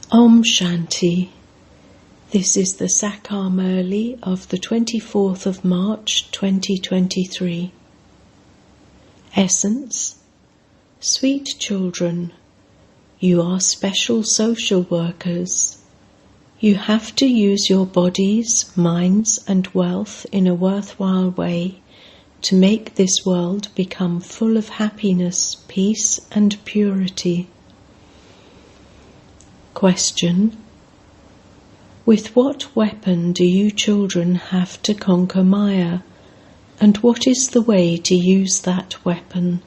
Om Shanti. This is the Sakar Murli of the 24th of March 2023. Essence. Sweet children, you are special social workers. You have to use your bodies, minds and wealth in a worthwhile way to make this world become full of happiness, peace and purity. Question. With what weapon do you children have to conquer Maya, and what is the way to use that weapon?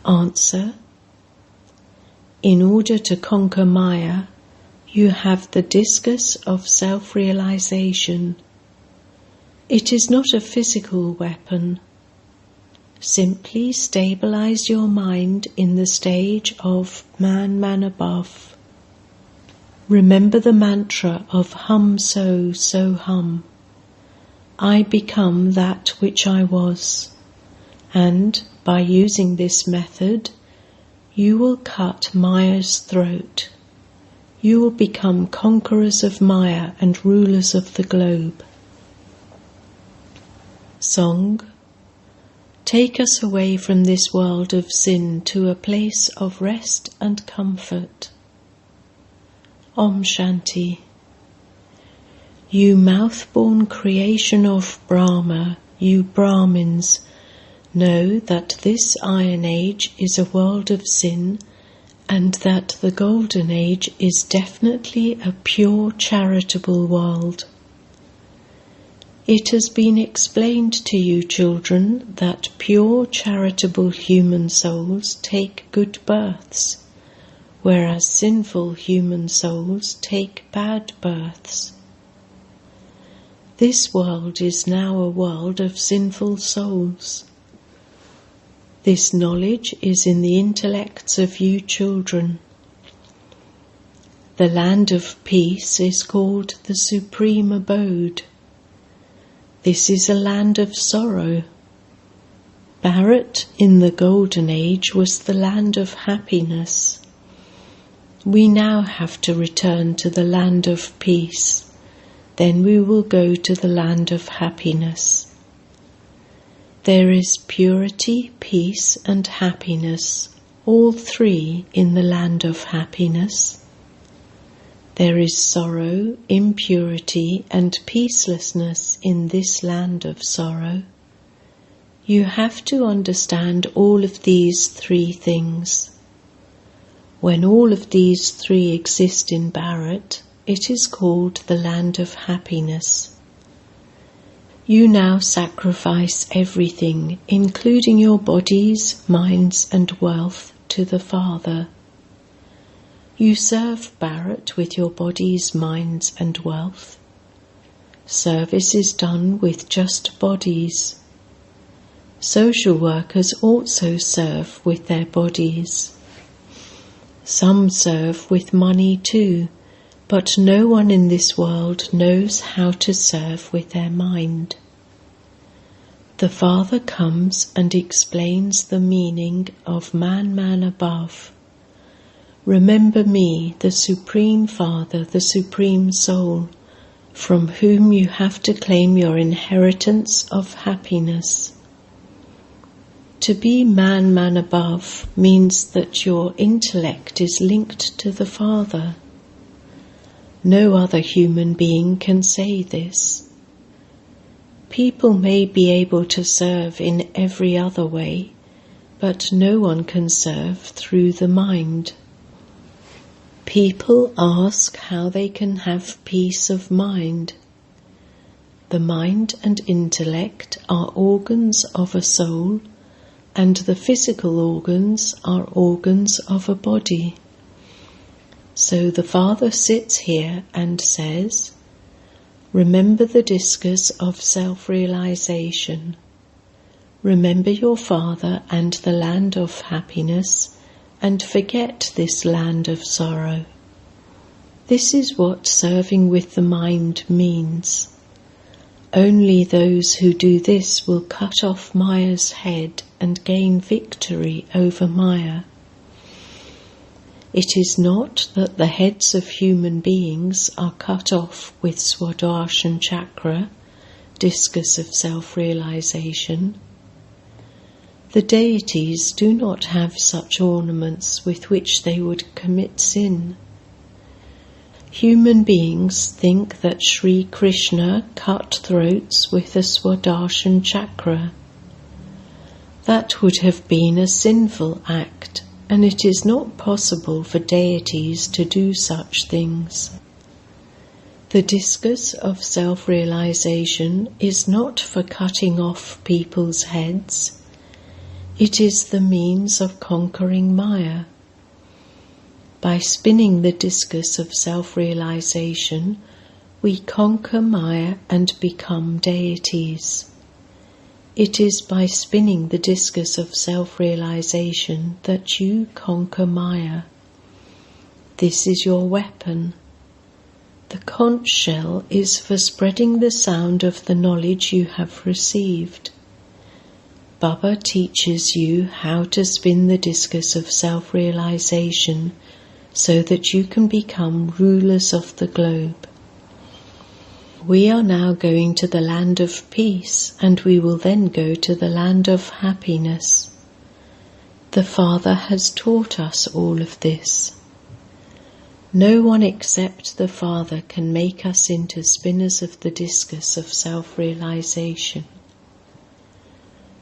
Answer. In order to conquer Maya, you have the discus of self-realization. It is not a physical weapon. Simply stabilize your mind in the stage of man above. Remember the mantra of hum so hum. I become that which I was. And by using this method, you will cut Maya's throat. You will become conquerors of Maya and rulers of the globe. Song. Take us away from this world of sin to a place of rest and comfort. Om Shanti. You mouth-born creation of Brahma, you Brahmins, know that this Iron Age is a world of sin and that the Golden Age is definitely a pure charitable world. It has been explained to you, children, that pure charitable human souls take good births, whereas sinful human souls take bad births. This world is now a world of sinful souls. This knowledge is in the intellects of you children. The land of peace is called the supreme abode. This is a land of sorrow. Bharat in the Golden Age was the land of happiness. We now have to return to the land of peace. Then we will go to the land of happiness. There is purity, peace and happiness, all three in the land of happiness. There is sorrow, impurity and peacelessness in this land of sorrow. You have to understand all of these three things. When all of these three exist in Bharat, it is called the land of happiness. You now sacrifice everything, including your bodies, minds and wealth, to the Father. You serve Bharat with your bodies, minds and wealth. Service is done with just bodies. Social workers also serve with their bodies. Some serve with money too, but no one in this world knows how to serve with their mind. The Father comes and explains the meaning of man above. Remember me, the Supreme Father, the Supreme Soul, from whom you have to claim your inheritance of happiness. To be man above means that your intellect is linked to the Father. No other human being can say this. People may be able to serve in every other way, but no one can serve through the mind. People ask how they can have peace of mind. The mind and intellect are organs of a soul, and the physical organs are organs of a body. So the Father sits here and says, remember the discus of self-realization. Remember your Father and the land of happiness, and forget this land of sorrow. This is what serving with the mind means. Only those who do this will cut off Maya's head and gain victory over Maya. It is not that the heads of human beings are cut off with Swadarshana chakra, discus of self-realization. The deities do not have such ornaments with which they would commit sin. Human beings think that Sri Krishna cut throats with a Swadarshana chakra. That would have been a sinful act, and it is not possible for deities to do such things. The discus of self-realization is not for cutting off people's heads. It is the means of conquering Maya. By spinning the discus of self-realization, we conquer Maya and become deities. It is by spinning the discus of self-realization that you conquer Maya. This is your weapon. The conch shell is for spreading the sound of the knowledge you have received. Baba teaches you how to spin the discus of self-realization so that you can become rulers of the globe. We are now going to the land of peace, and we will then go to the land of happiness. The Father has taught us all of this. No one except the Father can make us into spinners of the discus of self-realization.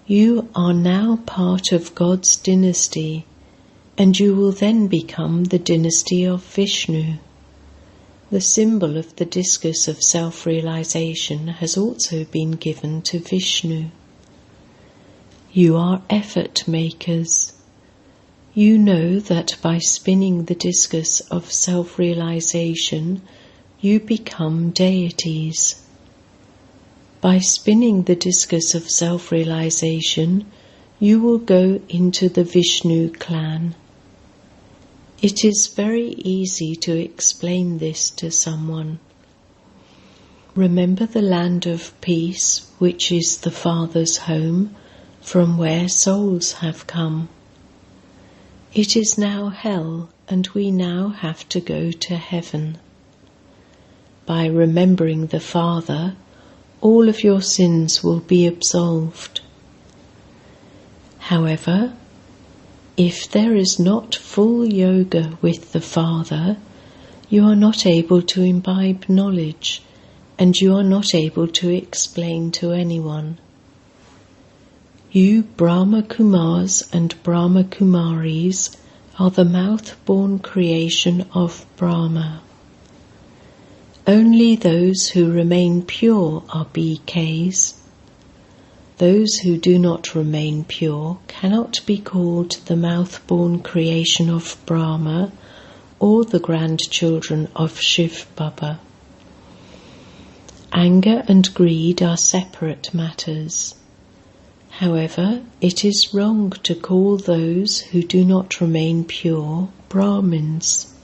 You are now part of God's dynasty, and you will then become the dynasty of Vishnu. The symbol of the discus of self-realization has also been given to Vishnu. You are effort makers. You know that by spinning the discus of self-realization, you become deities. By spinning the discus of self-realization, you will go into the Vishnu clan. It is very easy to explain this to someone. Remember the land of peace, which is the Father's home, from where souls have come. It is now hell, and we now have to go to heaven. By remembering the Father, all of your sins will be absolved. However, if there is not full yoga with the Father, you are not able to imbibe knowledge, and you are not able to explain to anyone. You Brahma Kumaris and Brahma Kumaris are the mouth-born creation of Brahma. Only those who remain pure are BKs. Those who do not remain pure cannot be called the mouth-born creation of Brahma or the grandchildren of Shiv Baba. Anger and greed are separate matters. However, it is wrong to call those who do not remain pure Brahmins.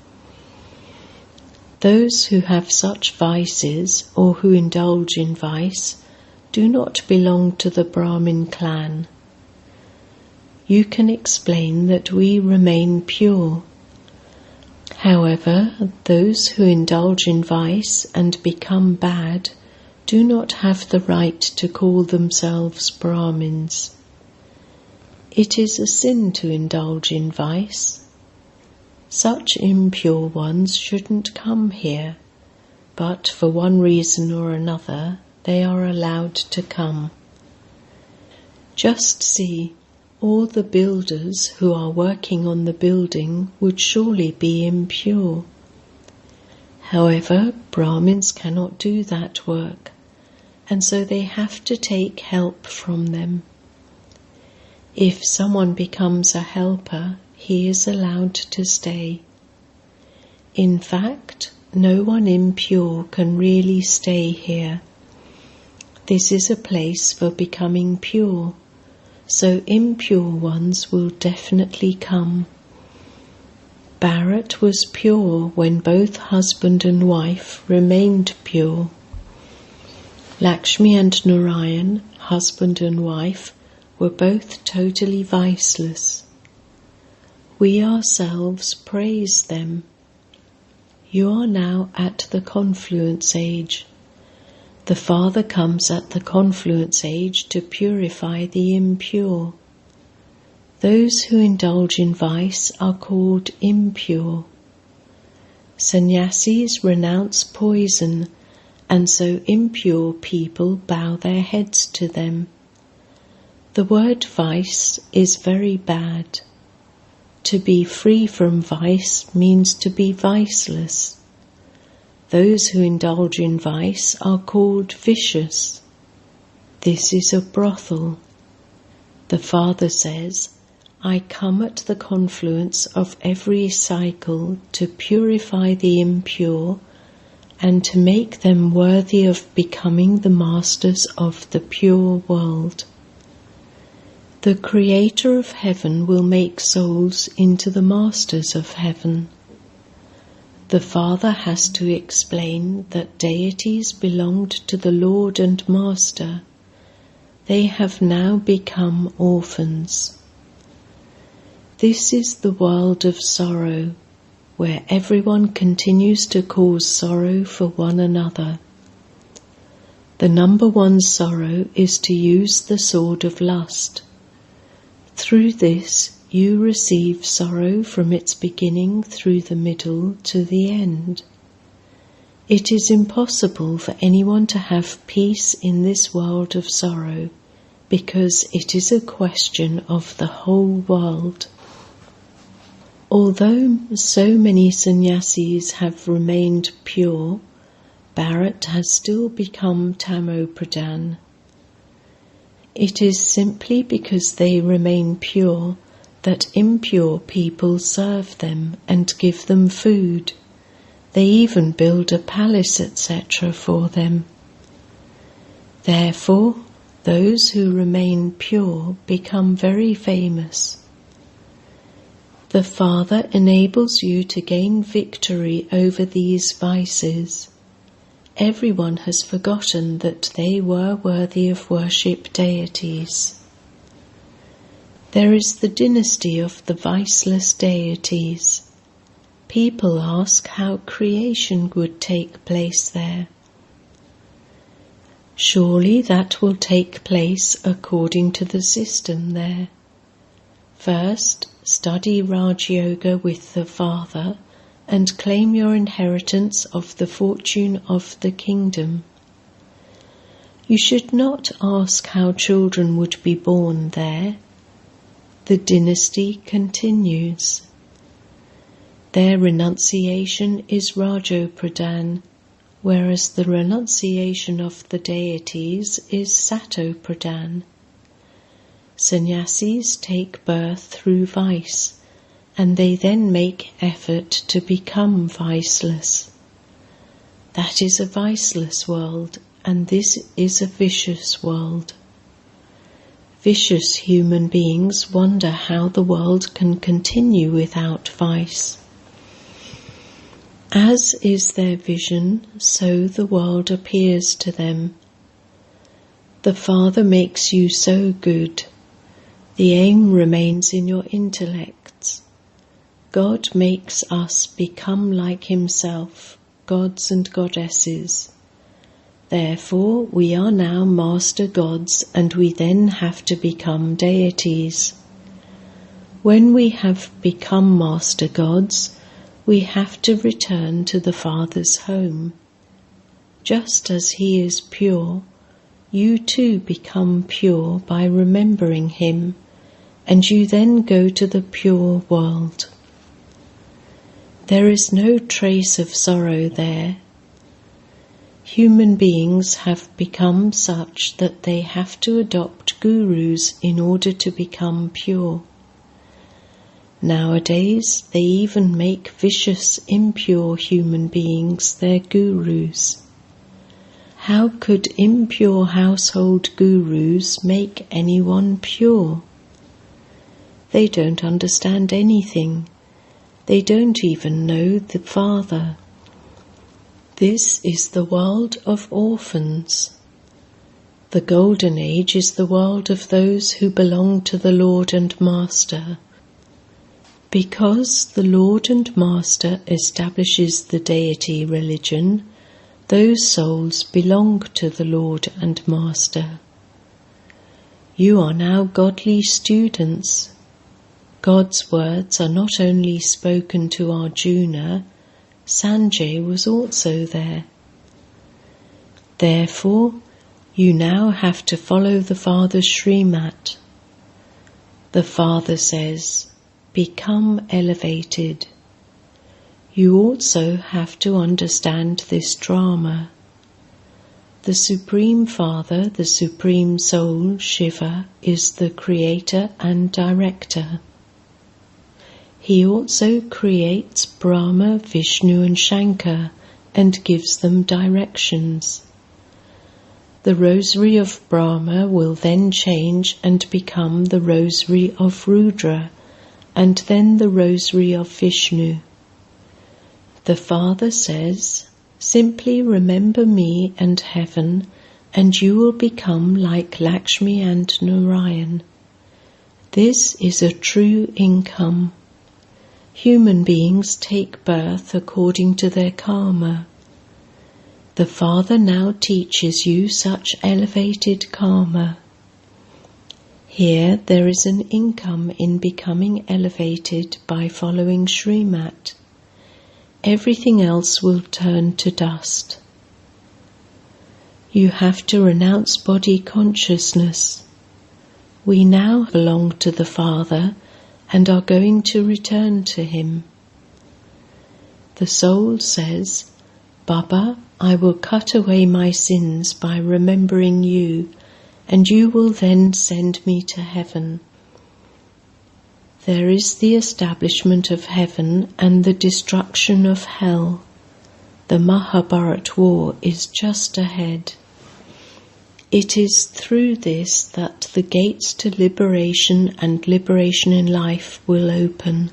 Those who have such vices or who indulge in vice do not belong to the Brahmin clan. You can explain that we remain pure. However, those who indulge in vice and become bad do not have the right to call themselves Brahmins. It is a sin to indulge in vice. Such impure ones shouldn't come here, but for one reason or another they are allowed to come. Just see, all the builders who are working on the building would surely be impure. However, Brahmins cannot do that work, and so they have to take help from them. If someone becomes a helper, he is allowed to stay. In fact, no one impure can really stay here. This is a place for becoming pure, so impure ones will definitely come. Bharat was pure when both husband and wife remained pure. Lakshmi and Narayan, husband and wife, were both totally viceless. We ourselves praise them. You are now at the confluence age. The Father comes at the confluence age to purify the impure. Those who indulge in vice are called impure. Sannyasis renounce poison, and so impure people bow their heads to them. The word vice is very bad. To be free from vice means to be viceless. Those who indulge in vice are called vicious. This is a brothel. The Father says, I come at the confluence of every cycle to purify the impure and to make them worthy of becoming the masters of the pure world. The Creator of heaven will make souls into the masters of heaven. The Father has to explain that deities belonged to the Lord and Master. They have now become orphans. This is the world of sorrow, where everyone continues to cause sorrow for one another. The number one sorrow is to use the sword of lust. Through this, you receive sorrow from its beginning through the middle to the end. It is impossible for anyone to have peace in this world of sorrow, because it is a question of the whole world. Although so many sannyasis have remained pure, Bharat has still become Tamopradhan. It is simply because they remain pure that impure people serve them and give them food. They even build a palace, etc. for them. Therefore, those who remain pure become very famous. The Father enables you to gain victory over these vices. Everyone has forgotten that they were worthy of worship deities. There is the dynasty of the viceless deities. People ask how creation would take place there. Surely that will take place according to the system there. First, study Raj Yoga with the Father and claim your inheritance of the fortune of the kingdom. You should not ask how children would be born there. The dynasty continues. Their renunciation is Rajopradhan, whereas the renunciation of the deities is Satopradhan. Sannyasis take birth through vice, and they then make effort to become viceless. That is a viceless world, and this is a vicious world. Vicious human beings wonder how the world can continue without vice. As is their vision, so the world appears to them. The Father makes you so good. The aim remains in your intellects. God makes us become like Himself, gods and goddesses. Therefore, we are now master gods, and we then have to become deities. When we have become master gods, we have to return to the Father's home. Just as He is pure, you too become pure by remembering Him, and you then go to the pure world. There is no trace of sorrow there. Human beings have become such that they have to adopt gurus in order to become pure. Nowadays, they even make vicious, impure human beings their gurus. How could impure household gurus make anyone pure? They don't understand anything. They don't even know the Father. This is the world of orphans. The Golden Age is the world of those who belong to the Lord and Master. Because the Lord and Master establishes the deity religion, those souls belong to the Lord and Master. You are now godly students. God's words are not only spoken to Arjuna, Sanjay was also there. Therefore, you now have to follow the Father's Srimat. The Father says, become elevated. You also have to understand this drama. The Supreme Father, the Supreme Soul, Shiva, is the creator and director. He also creates Brahma, Vishnu and Shankar and gives them directions. The rosary of Brahma will then change and become the rosary of Rudra, and then the rosary of Vishnu. The Father says, simply remember me and heaven, and you will become like Lakshmi and Narayan. This is a true income. Human beings take birth according to their karma. The Father now teaches you such elevated karma. Here there is an income in becoming elevated by following Srimat. Everything else will turn to dust. You have to renounce body consciousness. We now belong to the Father and are going to return to Him. The soul says, Baba, I will cut away my sins by remembering you, and you will then send me to heaven. There is the establishment of heaven and the destruction of hell. The Mahabharat war is just ahead. It is through this that the gates to liberation and liberation in life will open.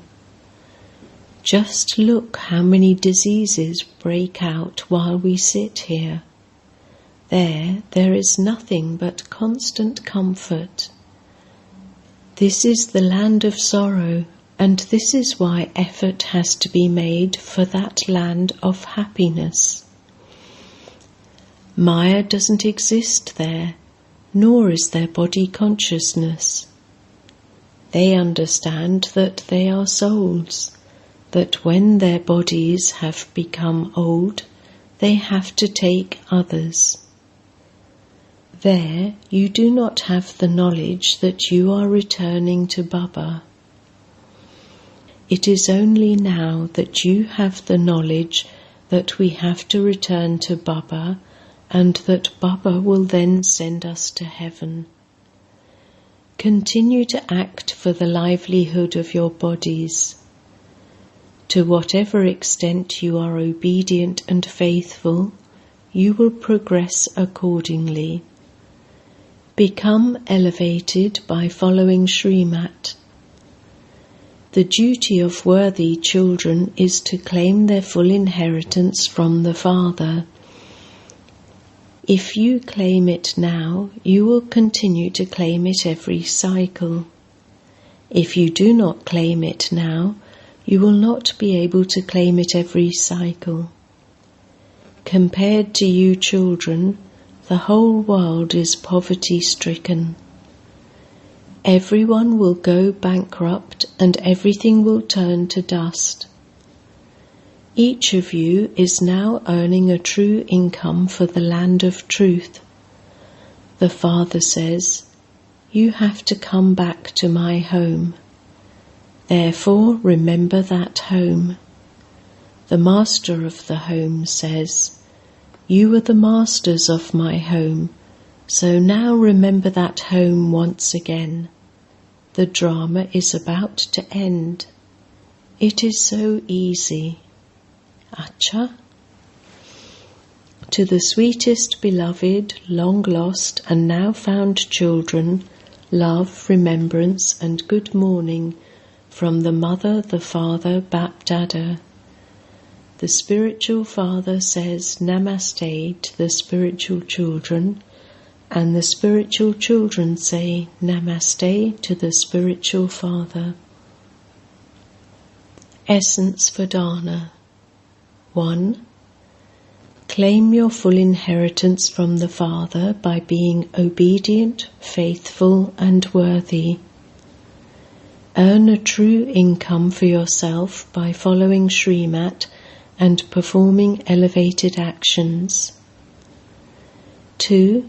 Just look how many diseases break out while we sit here. There is nothing but constant comfort. This is the land of sorrow, and this is why effort has to be made for that land of happiness. Maya doesn't exist there, nor is there body consciousness. They understand that they are souls, that when their bodies have become old, they have to take others. There you do not have the knowledge that you are returning to Baba. It is only now that you have the knowledge that we have to return to Baba, and that Baba will then send us to heaven. Continue to act for the livelihood of your bodies. To whatever extent you are obedient and faithful, you will progress accordingly. Become elevated by following Srimat. The duty of worthy children is to claim their full inheritance from the Father. If you claim it now, you will continue to claim it every cycle. If you do not claim it now, you will not be able to claim it every cycle. Compared to you children, the whole world is poverty-stricken. Everyone will go bankrupt and everything will turn to dust. Each of you is now earning a true income for the land of truth. The Father says, you have to come back to my home. Therefore, remember that home. The Master of the home says, you are the masters of my home, so now remember that home once again. The drama is about to end. It is so easy. Acha. To the sweetest beloved, long lost and now found children, love, remembrance and good morning from the Mother, the Father, Bap-Dada. The spiritual Father says Namaste to the spiritual children, and the spiritual children say Namaste to the spiritual Father. Essence for Dharna. 1. Claim your full inheritance from the Father by being obedient, faithful and worthy. Earn a true income for yourself by following Srimat and performing elevated actions. 2.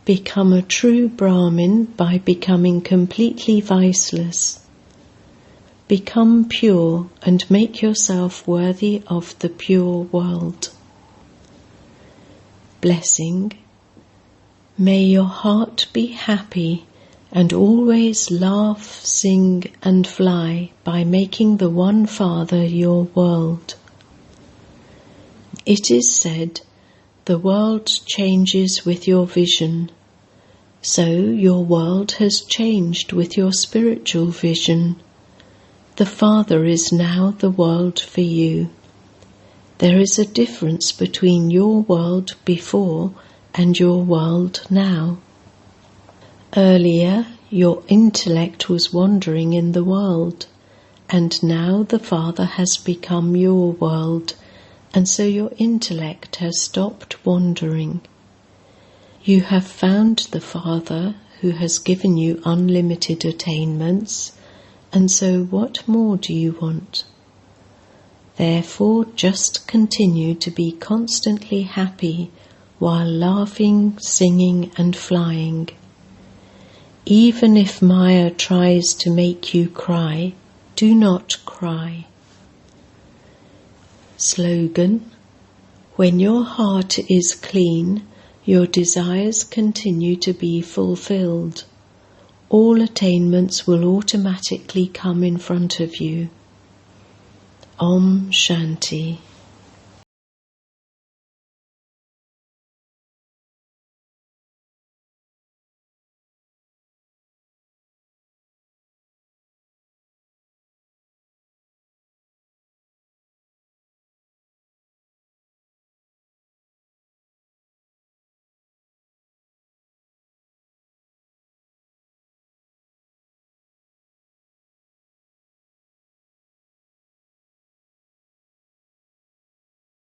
Become a true Brahmin by becoming completely viceless. Become pure and make yourself worthy of the pure world. Blessing. May your heart be happy and always laugh, sing and fly by making the One Father your world. It is said, the world changes with your vision. So your world has changed with your spiritual vision. The Father is now the world for you. There is a difference between your world before and your world now. Earlier, your intellect was wandering in the world, and now the Father has become your world, and so your intellect has stopped wandering. You have found the Father who has given you unlimited attainments, and so what more do you want? Therefore, just continue to be constantly happy while laughing, singing and flying. Even if Maya tries to make you cry, do not cry. Slogan. When your heart is clean, your desires continue to be fulfilled. All attainments will automatically come in front of you. Om Shanti.